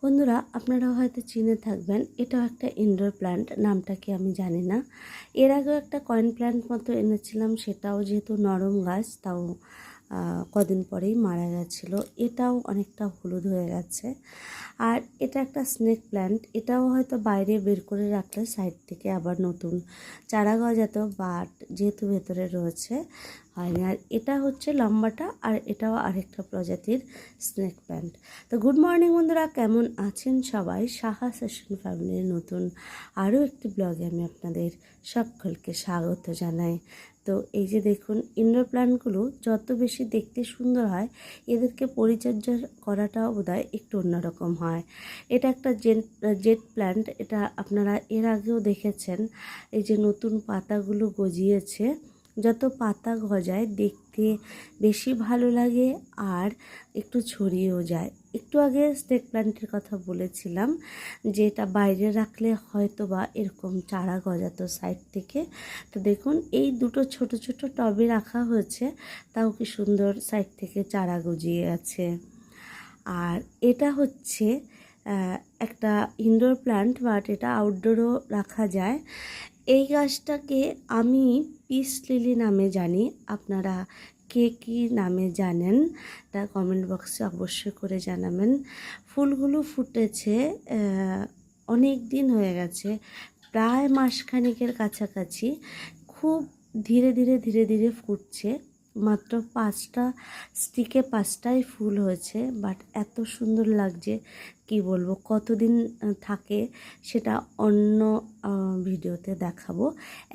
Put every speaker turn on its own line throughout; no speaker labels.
বন্ধুরা, আপনারা হয়তো চিনে থাকবেন, এটাও একটা ইনডোর প্ল্যান্ট। নামটা কি আমি জানি না। এর আগেও একটা কয়েন প্ল্যান্ট মতো এনেছিলাম, সেটাও যেহেতু নরম গাছ, তাও কদিন পরেই মারা গেছিলো। এটাও অনেকটা হলুদ হয়ে গেছে। আর এটা একটা স্নেক প্ল্যান্ট, এটাও হয়তো বাইরে বের করে রাখলে সাইড থেকে আবার নতুন চারা গজাতো, বাট যেহেতু ভেতরে রয়েছে হয়নি। আর এটা হচ্ছে লম্বাটা, আর এটাও আরেকটা প্রজাতির স্নেক প্ল্যান্ট। তো গুড মর্নিং বন্ধুরা, কেমন আছেন সবাই? সাহা সেশন ফ্যামিলির নতুন আরও একটি ব্লগে আমি আপনাদের সকলকে স্বাগত জানাই। তো এই যে দেখুন, ইনডোর প্ল্যান্টগুলো যত বেশি দেখতে সুন্দর হয়, এদেরকে পরিচর্যা করাটাও বোধহয় একটু অন্যরকম হয়। এটা একটা জেট প্ল্যান্ট, এটা আপনারা এর আগেও দেখেছেন। এই যে নতুন পাতাগুলো গজিয়েছে, যত পাতা গজায় দেখতে বেশি ভালো লাগে আর একটু ছড়িয়েও যায়। একটু আগে স্নেক প্ল্যান্টের কথা বলেছিলাম, যে এটা বাইরে রাখলে হয়তো বা এরকম চারা গজাতো সাইড থেকে। তো দেখুন, এই দুটো ছোট ছোট টবে রাখা হয়েছে, তাও কি সুন্দর সাইড থেকে চারা গজিয়ে আছে। আর এটা হচ্ছে একটা ইনডোর প্ল্যান্ট, বাট এটা আউটডোরও রাখা যায়। এই গাছটাকে আমি পিস লিলি নামে জানি। আপনারা কে কী নামে জানেন তা কমেন্ট বক্সে অবশ্যই করে জানাবেন। ফুলগুলো ফুটেছে অনেক দিন হয়ে গেছে, প্রায় মাসখানেকের কাছাকাছি। খুব ধীরে ধীরে ধীরে ধীরে ফুটছে। মাত্র 5টা স্টিকে 5টাই ফুল হয়েছে, বাট এত সুন্দর লাগছে কি বলবো। কতদিন থাকে সেটা অন্য ভিডিওতে দেখাবো।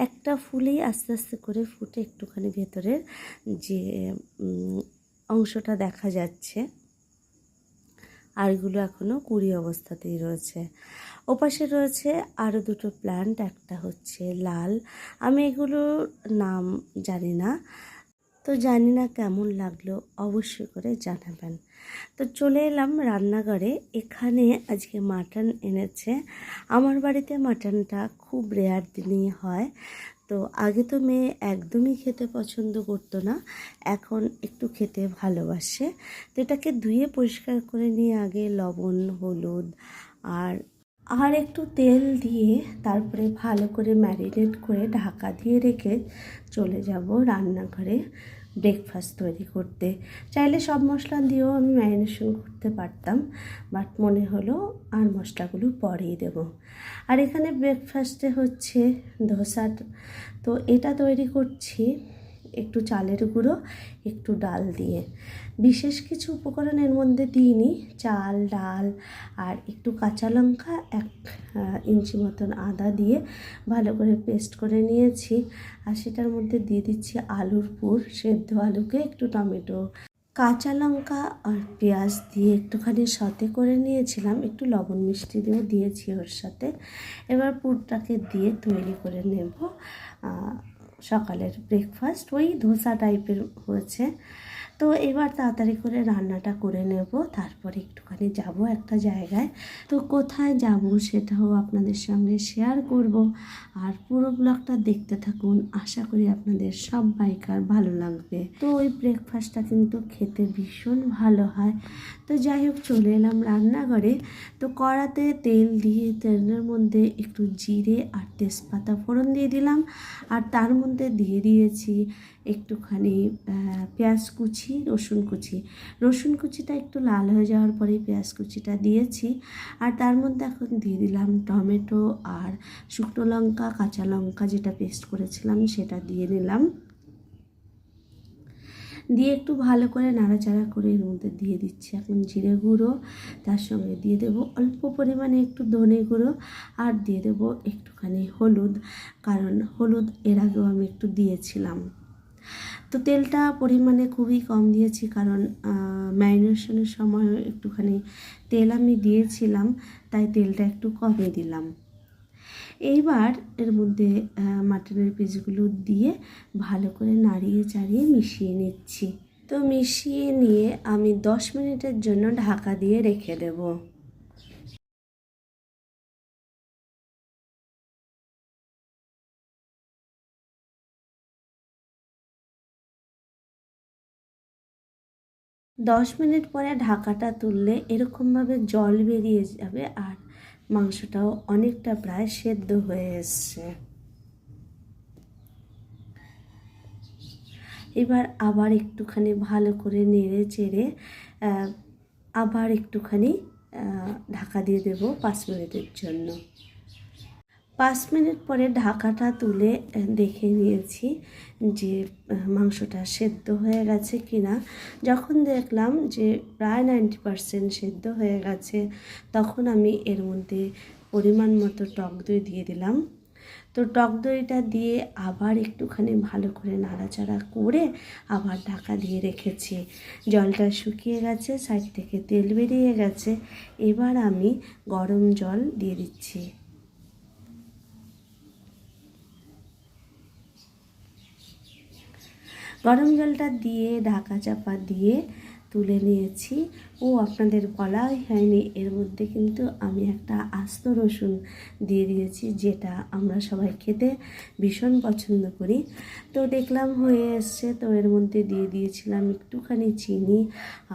একটা ফুলেই আস্তে আস্তে করে ফুটে একটুখানি ভেতরের যে অংশটা দেখা যাচ্ছে, আর এগুলো এখনও কুড়ি অবস্থাতেই রয়েছে। ওপাশে রয়েছে আরও দুটো প্ল্যান্ট, একটা হচ্ছে লাল। আমি এগুলোর নাম জানি না, তো জানি না কেমন লাগলো অবশ্যই করে জানাবেন। তো চলে এলাম রান্নাঘরে। এখানে আজকে মাটন এনেছে। আমার বাড়িতে মাটনটা খুব রেয়ার দিনই হয়। তো আগে তো মেয়ে একদমই খেতে পছন্দ করতো না, এখন একটু খেতে ভালোবাসে। তো এটাকে ধুয়ে পরিষ্কার করে নিয়ে আগে লবণ, হলুদ আর একটু তেল দিয়ে তারপরে ভালো করে ম্যারিনেট করে ঢাকা দিয়ে রেখে চলে যাব রান্নাঘরে ব্রেকফাস্ট তৈরি করতে। চাইলে সব মশলা দিয়েও আমি ম্যারিনেশন করতে পারতাম, বাট মনে হলো আর মশলাগুলো পরেই দেব। আর এখানে ব্রেকফাস্টে হচ্ছে ধোসা। তো এটা তৈরি করছি একটু চালের গুঁড়ো, একটু ডাল দিয়ে। বিশেষ কিছু উপকরণ এর মধ্যে দিইনি, চাল, ডাল আর একটু কাঁচা লঙ্কা, 1 ইঞ্চি মতন আদা দিয়ে ভালো করে পেস্ট করে নিয়েছি। আর সেটার মধ্যে দিয়ে দিচ্ছি আলুর পুর, সেদ্ধ আলুকে একটু টমেটো, কাঁচা লঙ্কা আর পেঁয়াজ দিয়ে একটুখানি সতে করে নিয়েছিলাম, একটু লবণ মিষ্টি দিয়ে দিয়েছি ওর সাথে। এবার পুরটাকে দিয়ে তৈরি করে নেব সকালের ব্রেকফাস্ট। ওই ধোসা টাইপের হয়েছে। তো এবার তাড়াতাড়ি করে রান্নাটা করে নেব, তারপরে একটুখানি যাব একটা জায়গায়। তো কোথায় যাব সেটাও আপনাদের সঙ্গে শেয়ার করব। আর পুরো ব্লগটা দেখতে থাকুন, আশা করি আপনাদের সবাইকার ভালো লাগবে। তো ওই ব্রেকফাস্টটা কিন্তু খেতে ভীষণ ভালো হয়। তো যাই হোক, চলে এলাম রান্নাঘরে। তো কড়াতে তেল দিয়ে তেলের মধ্যে একটু জিরে আর তেজপাতা ফোড়ন দিয়ে দিলাম। আর তার মধ্যে দিয়ে দিয়েছি একটুখানি পেঁয়াজ কুচি, রসুন কুচিটা একটু লাল হয়ে যাওয়ার পরেই পেঁয়াজ কুচিটা দিয়েছি। আর তার মধ্যে এখন দিয়ে দিলাম টমেটো আর শুকনো লঙ্কা, কাঁচা লঙ্কা যেটা পেস্ট করেছিলাম সেটা দিয়ে নিলাম। দিয়ে একটু ভালো করে নাড়াচাড়া করে এর মধ্যে দিয়ে দিচ্ছি এখন জিরে গুঁড়ো, তার সঙ্গে দিয়ে দেবো অল্প পরিমাণে একটু ধনে গুঁড়ো, আর দিয়ে দেবো একটুখানি হলুদ, কারণ হলুদ এর আগেও আমি একটু দিয়েছিলাম। তো তেলটা পরিমাণে খুবই কম দিয়েছি, কারণ ম্যারিনেশনের সময় একটুখানি তেল আমি দিয়েছিলাম, তাই তেলটা একটু কমই দিলাম। এইবার এর মধ্যে মাটনের পিসগুলো দিয়ে ভালো করে নাড়িয়ে চাড়িয়ে মিশিয়ে নিচ্ছি। তো মিশিয়ে নিয়ে আমি 10 মিনিটের জন্য ঢাকা দিয়ে রেখে দেবো। 10 মিনিট পরে ঢাকাটা তুললে এরকমভাবে জল বেরিয়ে যাবে আর মাংসটাও অনেকটা প্রায় সেদ্ধ হয়ে এসছে। এবার আবার একটুখানি ভালো করে নেড়ে চেড়ে আবার একটুখানি ঢাকা দিয়ে দেব 5 মিনিটের জন্য। 5 মিনিট পরে ঢাকাটা তুলে দেখে নিয়েছি যে মাংসটা সেদ্ধ হয়ে গেছে কি না। যখন দেখলাম যে প্রায় 90% সেদ্ধ হয়ে গেছে, তখন আমি এর মধ্যে পরিমাণ মতো টক দই দিয়ে দিলাম। তো টক দইটা দিয়ে আবার একটুখানি ভালো করে নাড়াচাড়া করে আবার ঢাকা দিয়ে রেখেছি। জলটা শুকিয়ে গেছে, সাইড থেকে তেল বেরিয়ে গেছে। এবার আমি গরম জল দিয়ে দিচ্ছি। গরম জলটা দিয়ে ঢাকা চাপা দিয়ে তুলে নিয়েছি। আপনাদের বলাই হয়নি, এর মধ্যে কিন্তু আমি একটা আস্ত রসুন দিয়ে দিয়েছি, যেটা আমরা সবাই খেতে ভীষণ পছন্দ করি। তো দেখলাম হয়ে এসছে, তো এর মধ্যে দিয়ে দিয়েছিলাম একটুখানি চিনি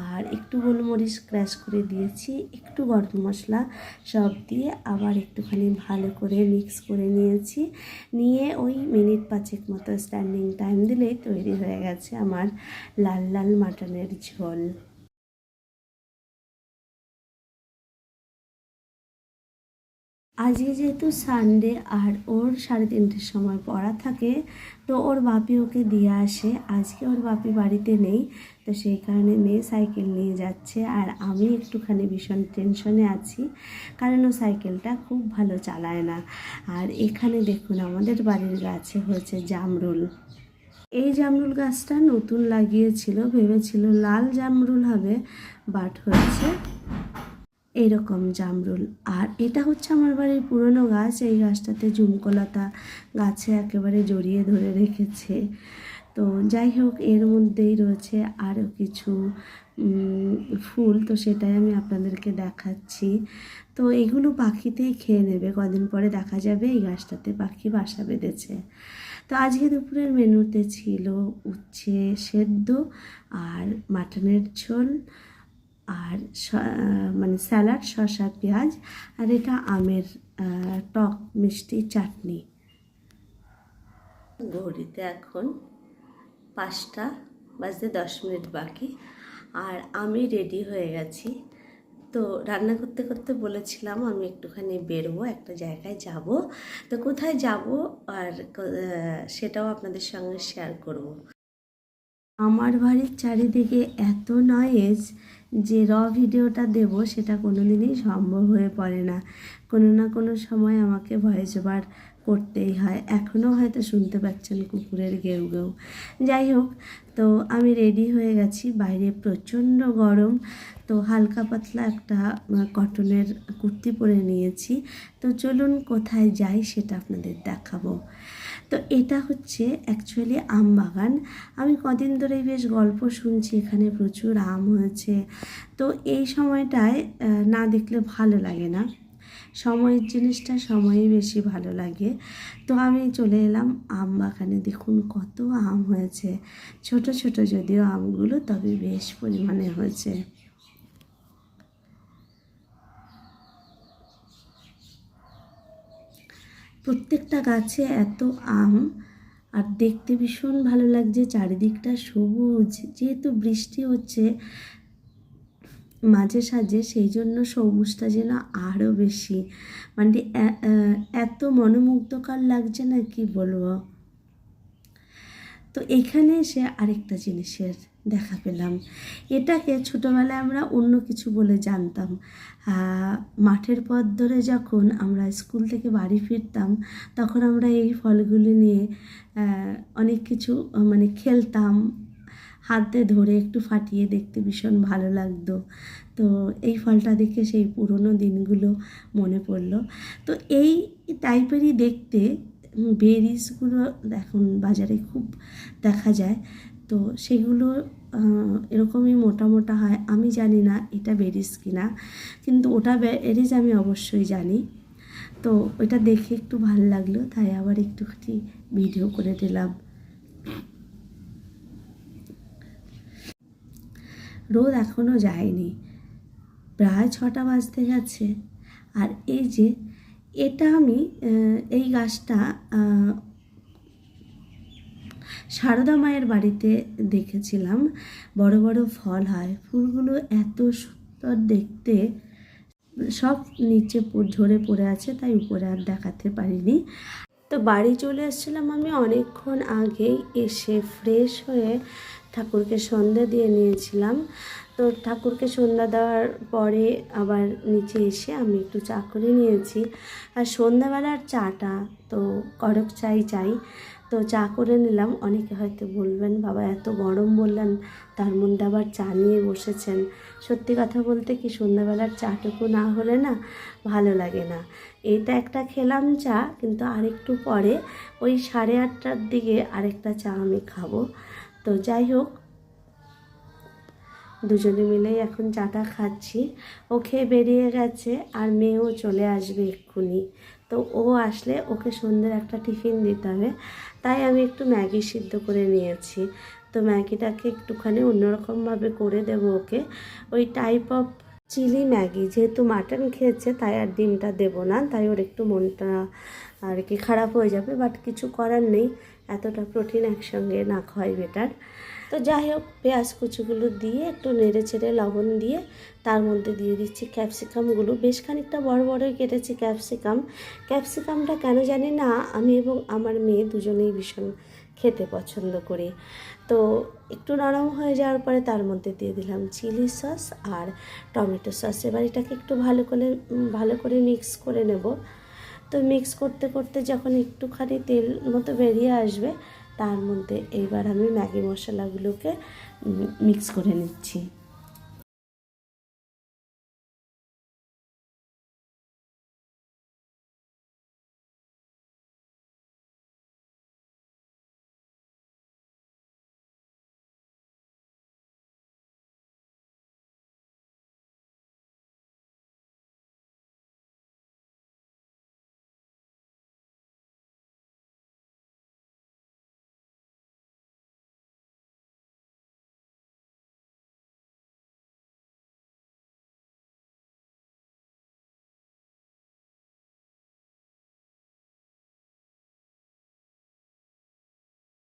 আর একটু গোলমরিচ ক্র্যাশ করে দিয়েছি, একটু গরম মশলা, সব দিয়ে আবার একটুখানি ভালো করে মিক্স করে নিয়েছি। নিয়ে ওই মিনিট 5 মতো স্ট্যান্ডিং টাইম দিলেই তৈরি হয়ে গেছে আমার লাল লাল মাটনের ঝোল। আজকে যেহেতু সানডে আর ওর 3:30-র সময় পড়া থাকে, তো ওর বাপি ওকে দিয়ে আসে। আজকে ওর বাপি বাড়িতে নেই, তো সেই কারণে মেয়ে সাইকেল নিয়ে যাচ্ছে আর আমি একটুখানি ভীষণ টেনশনে আছি, কারণ ও সাইকেলটা খুব ভালো চালায় না। আর এখানে দেখুন আমাদের বাড়ির গাছে হয়েছে জামরুল। এই জামরুল গাছটা নতুন লাগিয়েছিল, ভেবেছিল লাল জামরুল হবে, বাট হয়েছে এইরকম জামরুল। আর এটা হচ্ছে আমার বাড়ির পুরনো গাছ। এই গাছটাতে ঝুমকোলতা গাছে একেবারে জড়িয়ে ধরে রেখেছে। তো যাই হোক, এর মধ্যেই রয়েছে আরও কিছু ফুল, তো সেটাই আমি আপনাদেরকে দেখাচ্ছি। তো এগুলো পাখিতেই খেয়ে নেবে, কদিন পরে দেখা যাবে এই গাছটাতে পাখি বাসা বেঁধেছে। তো আজকে দুপুরের মেনুতে ছিল উচ্ছে সেদ্ধ আর মাটনের ঝোল আর মানে স্যালাড, শসা, পেঁয়াজ, আর এটা আমের টক মিষ্টি চাটনি। ঘড়িতে এখন 5:10 বাকি আর আমি রেডি হয়ে গেছি। তো রান্না করতে করতে বলেছিলাম আমি একটুখানি বেরোবো, একটা জায়গায় যাব। তো কোথায় যাব আর সেটাও আপনাদের সঙ্গে শেয়ার করব। আমার বাড়ির চারিদিকে এত নয়েজ যে ভিডিওটা দেব সেটা কোনো দিনই সম্ভব হয়ে পড়ে না। কোনো না কোনো সময় আমাকে ভয়েস ওভার করতেই হয়। এখনও হয়তো শুনতে পাচ্ছেন কুকুরের ঘেউ ঘেউ। যাই হোক, তো আমি রেডি হয়ে গেছি। বাইরে প্রচণ্ড গরম, তো হালকা পাতলা একটা কটনের কুর্তি পরে নিয়েছি। তো চলুন কোথায় যাই সেটা আপনাদের দেখাবো। তো এটা হচ্ছে অ্যাকচুয়ালি আম বাগান। আমি কদিন ধরেই বেশ গল্প শুনছি এখানে প্রচুর আম হয়েছে। তো এই সময়টায় না দেখলে ভালো লাগে না, সময়ের জিনিসটা সময়ে বেশি ভালো লাগে। তো আমি চলে এলাম আম বাগানে। দেখুন কত আম হয়েছে, ছোট ছোট যদিও আমগুলো, তবে বেশ পরিমাণে হয়েছে। প্রত্যেকটা গাছে এত আম, আর দেখতে ভীষণ ভালো লাগছে। চারিদিকটা সবুজ, যেহেতু বৃষ্টি হচ্ছে মাঝে সাঝে, সেই জন্য সবুজটা যেন আরও বেশি, মানে এত মনোমুগ্ধকর লাগছে না কি বলবো। তো এখানে এসে আরেকটা জিনিসের দেখা পেলাম। এটাকে ছোটোবেলায় আমরা অন্য কিছু বলে জানতাম। মাঠের পথ ধরে যখন আমরা স্কুল থেকে বাড়ি ফিরতাম, তখন আমরা এই ফলগুলো নিয়ে অনেক কিছু মানে খেলতাম, হাতে ধরে একটু ফাটিয়ে দেখতে ভীষণ ভালো লাগতো। তো এই ফলটা দেখে সেই পুরনো দিনগুলো মনে পড়লো। তো এই টাইপেরই দেখতে বেরিজগুলো এখন বাজারে খুব দেখা যায়। তো সেগুলো এরকমই মোটা মোটা হয়। আমি জানি না এটা বেরিজ কিনা, কিন্তু ওটা বেরিজ আমি অবশ্যই জানি। তো ওটা দেখে একটু ভালো লাগলো, তাই আবার একটুখানি ভিডিও করে দিলাম। রোদ এখনও যায়নি, প্রায় 6টা বাজতে গেছে। আর এই যে এটা আমি এই গাছটা সারদা মায়ের বাড়িতে দেখেছিলাম, বড় বড় ফল হয়, ফুলগুলো এত সুন্দর দেখতে। সব নিচে ঝরে পড়ে আছে, তাই উপরে আর দেখাতে পারিনি। তো বাড়ি চলে এসেছিলাম আমি অনেকক্ষণ আগেই, এসে ফ্রেশ হয়ে ঠাকুরকে সন্ধ্যা দিয়ে নিয়েছিলাম। তো ঠাকুরকে সন্ধ্যা দেওয়ার পরে আবার নিচে এসে আমি একটু চা করে নিয়েছি। আর সন্ধ্যাবেলার চাটা তো কড়ক চাই, তো চা করে নিলাম। অনেকে হয়তো বলবেন, বাবা এত গরম বললেন, তার মধ্যে আবার চা নিয়ে বসেছেন। সত্যি কথা বলতে কি, সন্ধ্যাবেলার চাটুকু না হলে না ভালো লাগে না। এটা একটা খেলাম চা, কিন্তু আরেকটু পরে ওই 8:30টার দিকে আরেকটা চা আমি খাবো। তো যাই হোক, দুজনে মিলেই এখন চাটা খাচ্ছি। ও খেয়ে বেরিয়ে গেছে, আর মেয়েও চলে আসবে এক্ষুনি। তো ও আসলে ওকে সন্ধ্যের একটা টিফিন দিতে হবে, তাই আমি একটু ম্যাগি সিদ্ধ করে নিয়েছি। তো ম্যাগিটাকে একটুখানি অন্যরকমভাবে করে দেবো ওকে, ওই টাইপ অফ চিলি ম্যাগি। যেহেতু মাটন খেয়েছে তাই আর ডিমটা দেবো না, তাই ওর একটু মনটা আর কি খারাপ হয়ে যাবে, বাট কিছু করার নেই, এতটা প্রোটিন একসঙ্গে না খাওয়াই বেটার। তো যাই হোক, পেঁয়াজ কুচিগুলো দিয়ে একটু নেড়ে চেড়ে লবণ দিয়ে তার মধ্যে দিয়ে দিচ্ছি ক্যাপসিকামগুলো। বেশ খানিকটা বড় বড়ই কেটেছি ক্যাপসিকামটা কেন জানি না আমি এবং আমার মেয়ে দুজনেই ভীষণ খেতে পছন্দ করি। তো একটু নরম হয়ে যাওয়ার পরে তার মধ্যে দিয়ে দিলাম চিলি সস আর টমেটো সস। এবার এটাকে একটু ভালো করে মিক্স করে নেব। তো মিক্স করতে করতে যখন একটুখানি তেল মতো বেরিয়ে আসবে, তার মধ্যে এইবার আমি ম্যাগি মশলাগুলোকে মিক্স করে নিচ্ছি।